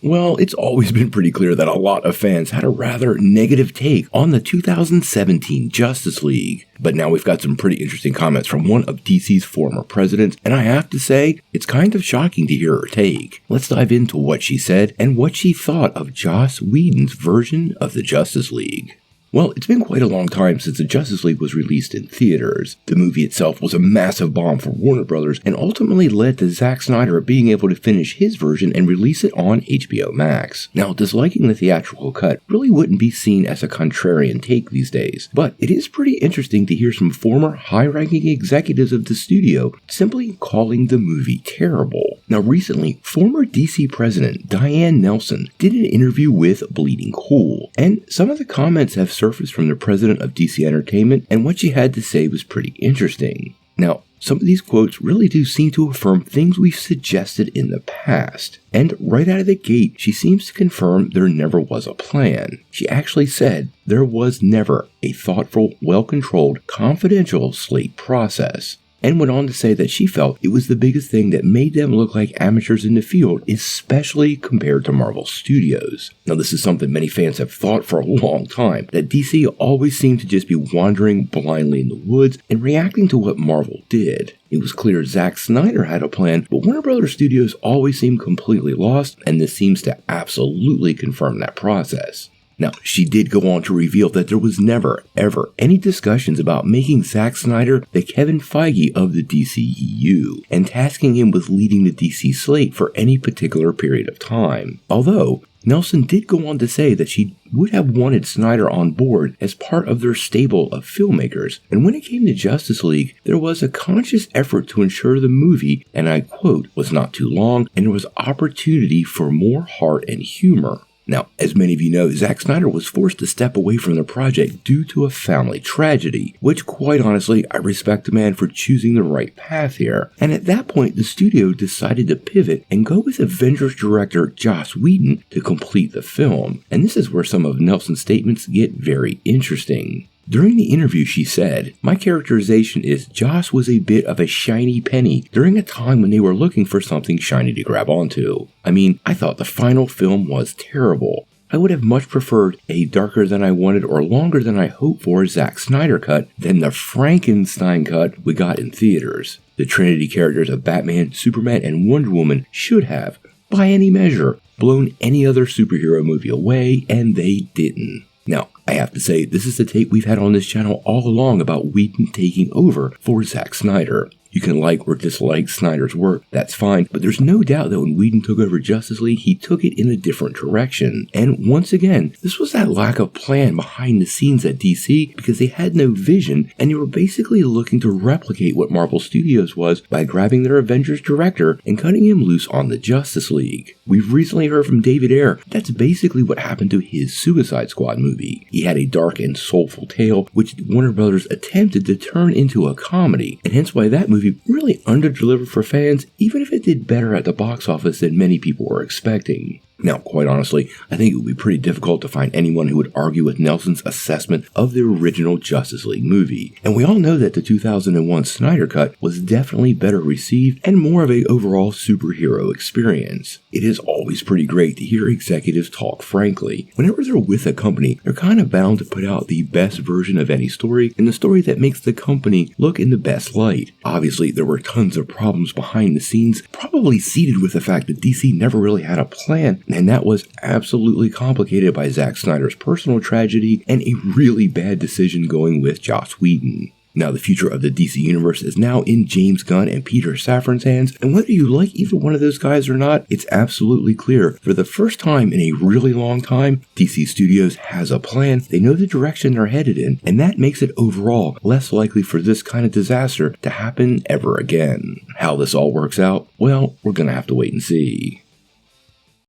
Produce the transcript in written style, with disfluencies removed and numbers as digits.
Well, it's always been pretty clear that a lot of fans had a rather negative take on the 2017 Justice League. But now we've got some pretty interesting comments from one of DC's former presidents, and I have to say, it's kind of shocking to hear her take. Let's dive into what she said and what she thought of Joss Whedon's version of the Justice League. Well, it's been quite a long time since the Justice League was released in theaters. The movie itself was a massive bomb for Warner Brothers and ultimately led to Zack Snyder being able to finish his version and release it on HBO Max. Now, disliking the theatrical cut really wouldn't be seen as a contrarian take these days, but it is pretty interesting to hear some former high-ranking executives of the studio simply calling the movie terrible. Now, recently, former DC president Diane Nelson did an interview with Bleeding Cool, and some of the comments have surfaced from the president of DC Entertainment, and what she had to say was pretty interesting. Now, some of these quotes really do seem to affirm things we've suggested in the past. And right out of the gate, she seems to confirm there never was a plan. She actually said there was never a thoughtful, well-controlled, confidential slate process. And went on to say that she felt it was the biggest thing that made them look like amateurs in the field, especially compared to Marvel Studios. Now, this is something many fans have thought for a long time, that DC always seemed to just be wandering blindly in the woods and reacting to what Marvel did. It was clear Zack Snyder had a plan, but Warner Brothers Studios always seemed completely lost, and this seems to absolutely confirm that process. Now, she did go on to reveal that there was never, ever any discussions about making Zack Snyder the Kevin Feige of the DCEU and tasking him with leading the DC slate for any particular period of time. Although, Nelson did go on to say that she would have wanted Snyder on board as part of their stable of filmmakers, and when it came to Justice League, there was a conscious effort to ensure the movie, and I quote, was not too long and there was opportunity for more heart and humor. Now, as many of you know, Zack Snyder was forced to step away from the project due to a family tragedy, which quite honestly, I respect the man for choosing the right path here. And at that point, the studio decided to pivot and go with Avengers director Joss Whedon to complete the film. And this is where some of Nelson's statements get very interesting. During the interview, she said, "My characterization is Joss was a bit of a shiny penny during a time when they were looking for something shiny to grab onto. I mean, I thought the final film was terrible. I would have much preferred a darker than I wanted or longer than I hoped for Zack Snyder cut than the Frankenstein cut we got in theaters. The Trinity characters of Batman, Superman, and Wonder Woman should have, by any measure, blown any other superhero movie away, and they didn't." Now, I have to say, this is the take we've had on this channel all along about Whedon taking over for Zack Snyder. You can like or dislike Snyder's work, that's fine, but there's no doubt that when Whedon took over Justice League, he took it in a different direction. And once again, this was that lack of plan behind the scenes at DC because they had no vision and they were basically looking to replicate what Marvel Studios was by grabbing their Avengers director and cutting him loose on the Justice League. We've recently heard from David Ayer that's basically what happened to his Suicide Squad movie. He had a dark and soulful tale which Warner Brothers attempted to turn into a comedy, and hence why that movie really underdelivered for fans, even if it did better at the box office than many people were expecting. Now, quite honestly, I think it would be pretty difficult to find anyone who would argue with Nelson's assessment of the original Justice League movie. And we all know that the 2001 Snyder Cut was definitely better received and more of an overall superhero experience. It is always pretty great to hear executives talk frankly. Whenever they're with a company, they're kind of bound to put out the best version of any story and the story that makes the company look in the best light. Obviously, there were tons of problems behind the scenes, probably seeded with the fact that DC never really had a plan, and that was absolutely complicated by Zack Snyder's personal tragedy and a really bad decision going with Joss Whedon. Now, the future of the DC Universe is now in James Gunn and Peter Safran's hands, and whether you like either one of those guys or not, it's absolutely clear. For the first time in a really long time, DC Studios has a plan, they know the direction they're headed in, and that makes it overall less likely for this kind of disaster to happen ever again. How this all works out, well, we're gonna have to wait and see.